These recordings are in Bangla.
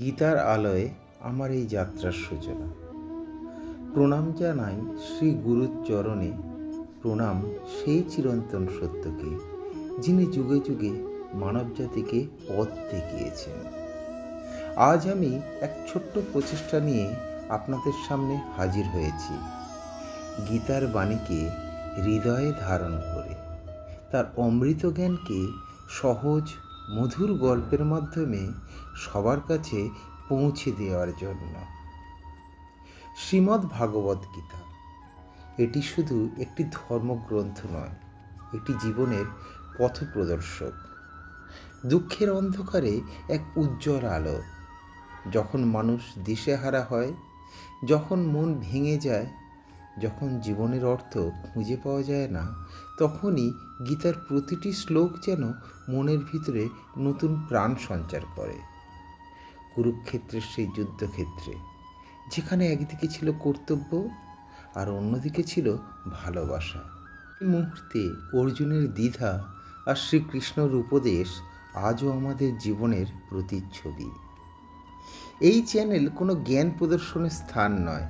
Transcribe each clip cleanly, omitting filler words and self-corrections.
গীতার আলোয় আমার এই যাত্রার সূচনা। প্রণাম জানাই শ্রী গুরুর চরণে, প্রণাম সেই চিরন্তন সত্যকে, যিনি যুগে যুগে মানবজাতিকে পথ দেখিয়েছেন। আজ আমি এক ছোট্ট প্রচেষ্টা নিয়ে আপনাদের সামনে হাজির হয়েছি। গীতার বাণীকে হৃদয়ে ধারণ করে তার অমৃত জ্ঞানকে সহজ মধুর গল্পের মাধ্যমে সবার কাছে পৌঁছে দেওয়ার জন্য। শ্রীমদ্ ভাগবত গীতা এটি শুধু একটি ধর্মগ্রন্থ নয়, এটি জীবনের পথপ্রদর্শক। দুঃখের অন্ধকারে এক উজ্জ্বল আলো। যখন মানুষ দিশেহারা হয়, যখন মন ভেঙে যায়, যখন জীবনের অর্থ খুঁজে পাওয়া যায় না, তখনই গীতার প্রতিটি শ্লোক যেন মনের ভিতরে নতুন প্রাণ সঞ্চার করে। কুরুক্ষেত্রের সেই যুদ্ধক্ষেত্রে, যেখানে একদিকে ছিল কর্তব্য আর অন্যদিকে ছিল ভালোবাসা, এই মুহূর্তে অর্জুনের দ্বিধা আর শ্রীকৃষ্ণর উপদেশ আজও আমাদের জীবনের প্রতিচ্ছবি। এই চ্যানেল কোনো জ্ঞান প্রদর্শনের স্থান নয়,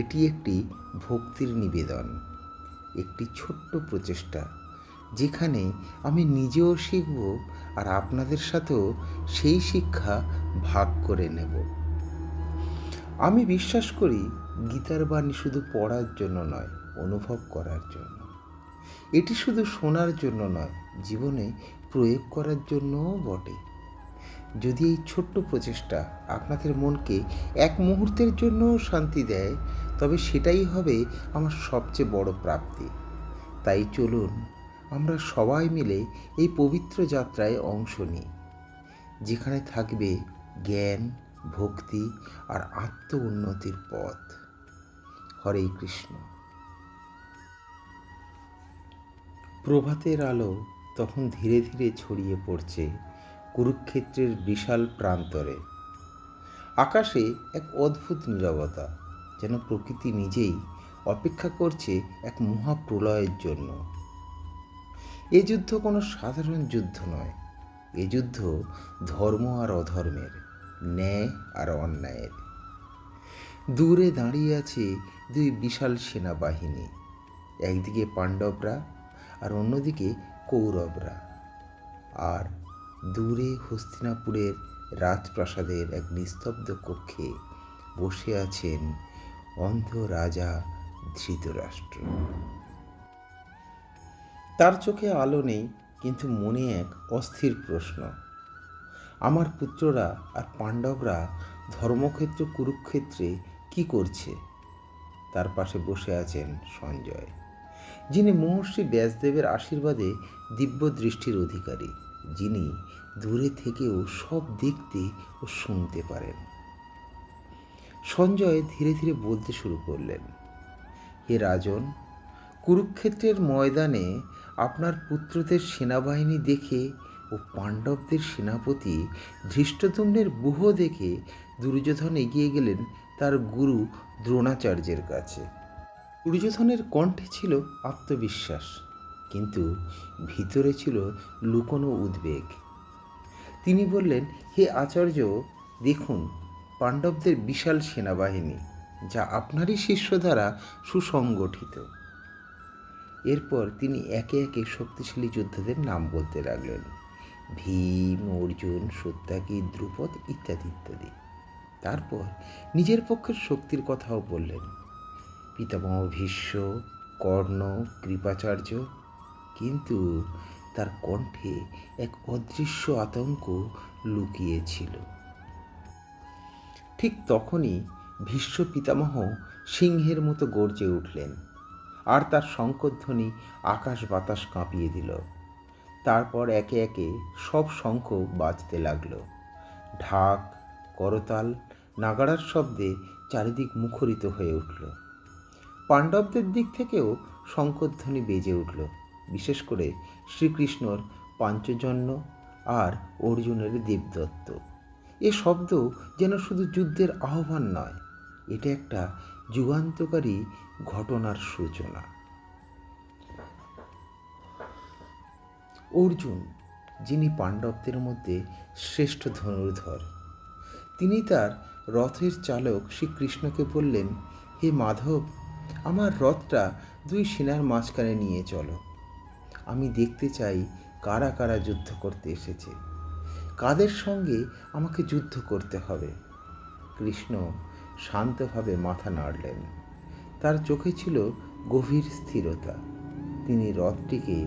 এটি একটি ভক্তির নিবেদন, একটি ছোট্ট প্রচেষ্টা, যেখানে আমি নিজেও শিখব আর আপনাদের সাথেও সেই শিক্ষা ভাগ করে নেব। আমি বিশ্বাস করি গীতার বাণী শুধু পড়ার জন্য নয়, অনুভব করার জন্য। এটি শুধু শোনার জন্য নয়, জীবনে প্রয়োগ করার জন্যও বটে। যদি এই ছোট্ট প্রচেষ্টা আপনাদের মনকে এক মুহূর্তের জন্য শান্তি দেয়, তবে সেটাই হবে আমার সবচেয়ে বড় প্রাপ্তি। তাই চলুন আমরা সবাই মিলে এই পবিত্র যাত্রায় অংশ নিই, যেখানে থাকবে জ্ঞান, ভক্তি আর আত্ম উন্নতির পথ। হরে কৃষ্ণ। প্রভাতের আলো তখন ধীরে ধীরে ছড়িয়ে পড়ছে কুরুক্ষেত্রের বিশাল প্রান্তরে। আকাশে এক অদ্ভুত নীরবতা, যেন প্রকৃতি নিজেই অপেক্ষা করছে এক মহাপ্রলয়ের জন্য। এ যুদ্ধ কোনো সাধারণ যুদ্ধ নয়, এ যুদ্ধ ধর্ম আর অধর্মের, ন্যায় আর অন্যায়ের। দূরে দাঁড়িয়ে আছে দুই বিশাল সেনাবাহিনী, একদিকে পাণ্ডবরা আর অন্যদিকে কৌরবরা। আর দূরে হস্তিনাপুরের রাজপ্রাসাদের এক নিস্তব্ধ কক্ষে বসে আছেন অন্ধ রাজা ধৃতরাষ্ট্র। তার চোখে আলো নেই, কিন্তু মনে এক অস্থির প্রশ্ন। আমার পুত্ররা আর পাণ্ডবরা ধর্মক্ষেত্র কুরুক্ষেত্রে কি করছে? তার পাশে বসে আছেন সঞ্জয়, যিনি মহর্ষি ব্যাসদেবের আশীর্বাদে দিব্য দৃষ্টির অধিকারী, যিনি দূরে থেকেও সব দেখতে ও শুনতে পারেন। সঞ্জয় ধীরে ধীরে বলতে শুরু করলেন, হে রাজন, কুরুক্ষেত্রের ময়দানে আপনার পুত্রদের সেনাবাহিনী দেখে ও পাণ্ডবদের সেনাপতি ধৃষ্টদ্যুম্নের ব্যূহ দেখে দুর্যোধন এগিয়ে গেলেন তার গুরু দ্রোণাচার্যের কাছে। দুর্যোধনের কণ্ঠে ছিল আত্মবিশ্বাস, কিন্তু ভিতরে ছিল লুকোনো উদ্বেগ। তিনি বললেন, হে আচার্য, দেখুন পাণ্ডবদের বিশাল সেনাবাহিনী, যা আপনারই শিষ্য দ্বারা সুসংগঠিত। এরপর তিনি একে একে শক্তিশালী যোদ্ধাদের নাম বলতে লাগলেন, ভীম, অর্জুন, সত্যাকি, দ্রুপদ ইত্যাদি ইত্যাদি। তারপর নিজের পক্ষের শক্তির কথাও বললেন, পিতামহ ভীষ্ম, কর্ণ, কৃপাচার্য। কিন্তু তার কণ্ঠে এক অদৃশ্য আতঙ্ক লুকিয়েছিল। ঠিক তখনই ভীষ্ম পিতামহ সিংহের মতো গর্জে উঠলেন, আর তার শঙ্খধ্বনি আকাশ বাতাস কাঁপিয়ে দিল। তারপর একে একে সব শঙ্খ বাজতে লাগলো। ঢাক, করতাল, নাগাড়ার শব্দে চারিদিক মুখরিত হয়ে উঠল। পাণ্ডবদের দিক থেকেও শঙ্খধ্বনি বেজে উঠল, বিশেষ করে শ্রীকৃষ্ণর পাঞ্চজন্য আর অর্জুনের দেবদত্ত। এ শব্দ যেন শুধু যুদ্ধের আহ্বান নয়, এটা একটা যুগান্তকারী ঘটনার সূচনা। অর্জুন, যিনি পাণ্ডবদের মধ্যে শ্রেষ্ঠ ধনুর্ধর, তিনি তার রথের চালক শ্রীকৃষ্ণকে বললেন, হে মাধব, আমার রথটা দুই সেনার মাঝখানে নিয়ে চলো। আমি দেখতে চাই কারা কারা যুদ্ধ করতে এসেছে, কাদের সঙ্গে আমাকে যুদ্ধ করতে হবে। কৃষ্ণ শান্তভাবে মাথা নাড়লেন। তার চোখে ছিল গভীর স্থিরতা। তিনি রথটিকে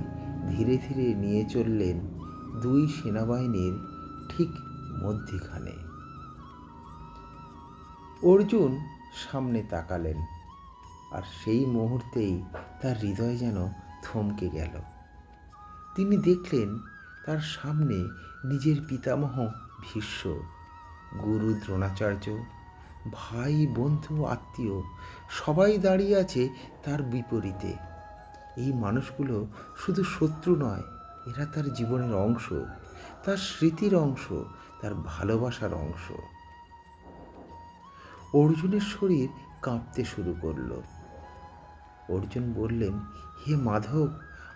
ধীরে ধীরে নিয়ে চললেন দুই সেনাবাহিনীর ঠিক মধ্যিখানে। অর্জুন সামনে তাকালেন, আর সেই মুহূর্তেই তার হৃদয় যেন থমকে গেল। তিনি দেখলেন তার সামনে নিজের পিতামহ ভীষ্ম, গুরু দ্রোণাচার্য, ভাই, বন্ধু, আত্মীয় সবাই দাঁড়িয়ে আছে তার বিপরীতে। এই মানুষগুলো শুধু শত্রু নয়, এরা তার জীবনের অংশ, তার স্মৃতির অংশ, তার ভালোবাসার অংশ। অর্জুনের শরীর কাঁপতে শুরু করল। অর্জুন বললেন, হে মাধব,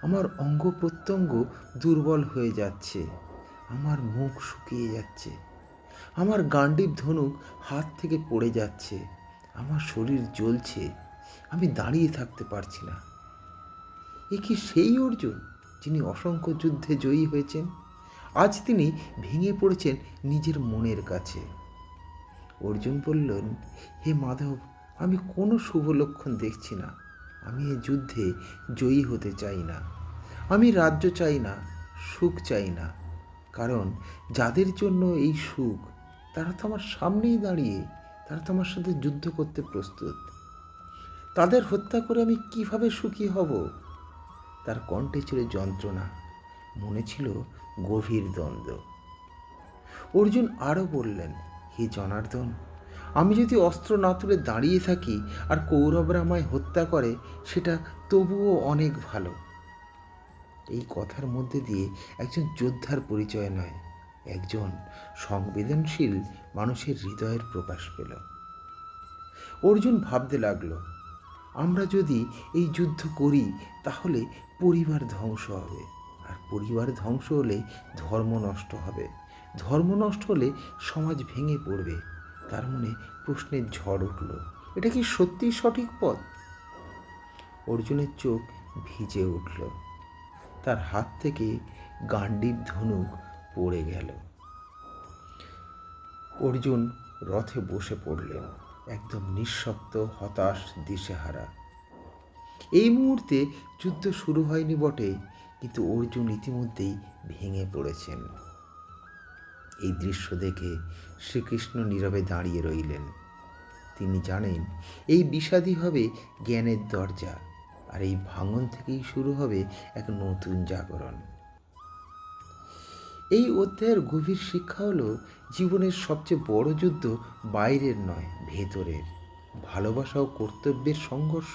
আমার অঙ্গ প্রত্যঙ্গ দুর্বল হয়ে যাচ্ছে, আমার মুখ শুকিয়ে যাচ্ছে, আমার গান্ডীব ধনুক হাত থেকে পড়ে যাচ্ছে, আমার শরীর জ্বলছে, আমি দাঁড়িয়ে থাকতে পারছি না। এ কি সেই অর্জুন যিনি অসংখ্য যুদ্ধে জয়ী হয়েছেন? আজ তিনি ভেঙে পড়েছেন নিজের মনের কাছে। অর্জুন বললেন, হে মাধব, আমি কোনো শুভ লক্ষণ দেখছি না। আমি এ যুদ্ধে জয়ী হতে চাই না। আমি রাজ্য চাই না, সুখ চাই না, কারণ যাদের জন্য এই সুখ তারা তো আমার সামনেই দাঁড়িয়ে, তারা তো আমার সাথে যুদ্ধ করতে প্রস্তুত। তাদের হত্যা করে আমি কিভাবে সুখী হব? তার কণ্ঠে ছিল যন্ত্রণা, মনে ছিল গভীর দ্বন্দ্ব। অর্জুন আরও বললেন, হে জনার্দন, আমি যদি অস্ত্র না তুলে দাঁড়িয়ে থাকি আর কৌরবরা আমায় হত্যা করে, সেটা তবুও অনেক ভালো। এই কথার মধ্যে দিয়ে একজন যোদ্ধার পরিচয় নয়, একজন সংবেদনশীল মানুষের হৃদয়ের প্রকাশ পেল। অর্জুন ভাবতে লাগলো, আমরা যদি এই যুদ্ধ করি তাহলে পরিবার ধ্বংস হবে, আর পরিবার ধ্বংস হলে ধর্ম নষ্ট হবে, ধর্ম নষ্ট হলে সমাজ ভেঙে পড়বে। তার মনে প্রশ্নের ঝড় উঠল, এটা কি সত্যিই সঠিক পথ? অর্জুনের চোখ ভিজে উঠল, তার হাত থেকে গান্ডীব ধনুক পড়ে গেল। অর্জুন রথে বসে পড়লেন, একদম নিঃশব্দ, হতাশ, দিশেহারা। এই মুহূর্তে যুদ্ধ শুরু হয়নি বটে, কিন্তু অর্জুন ইতিমধ্যেই ভেঙে পড়েছেন। এই দৃশ্য দেখে শ্রীকৃষ্ণ নীরবে দাঁড়িয়ে রইলেন। তিনি জানেন এই বিষাদই হবে জ্ঞানের দরজা, আর এই ভাঙন থেকেই শুরু হবে এক নতুন জাগরণ। এই অধ্যায়ের গভীর শিক্ষা হলো, জীবনের সবচেয়ে বড় যুদ্ধ বাইরের নয়, ভেতরের। ভালোবাসা ও কর্তব্যের সংঘর্ষ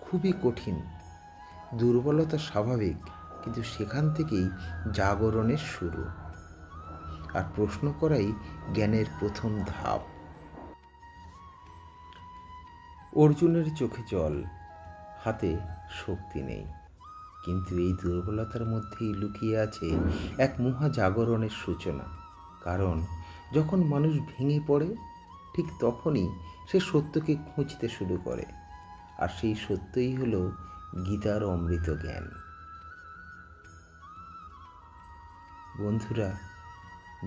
খুবই কঠিন, দুর্বলতা স্বাভাবিক, কিন্তু সেখান থেকেই জাগরণের শুরু। আর প্রশ্ন করাই জ্ঞানের প্রথম ধাপ। অর্জুনের চোখে জল, হাতে শক্তি নেই, কিন্তু এই দুর্বলতার মধ্যেই লুকিয়ে আছে এক মহা জাগরণের সূচনা। কারণ যখন মানুষ ভেঙে পড়ে, ঠিক তখনই সে সত্যকে খুঁজতে শুরু করে, আর সেই সত্যই হলো গীতার অমৃত জ্ঞান। বন্ধুরা,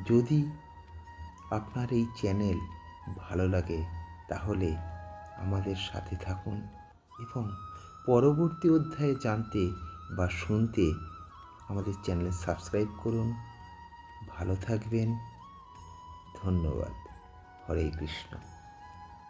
যদি আপনার এই চ্যানেল ভালো লাগে তাহলে আমাদের সাথে থাকুন এবং পরবর্তী অধ্যায়ে জানতে বা শুনতে আমাদের চ্যানেল সাবস্ক্রাইব করুন। ভালো থাকবেন। ধন্যবাদ। হরে কৃষ্ণ।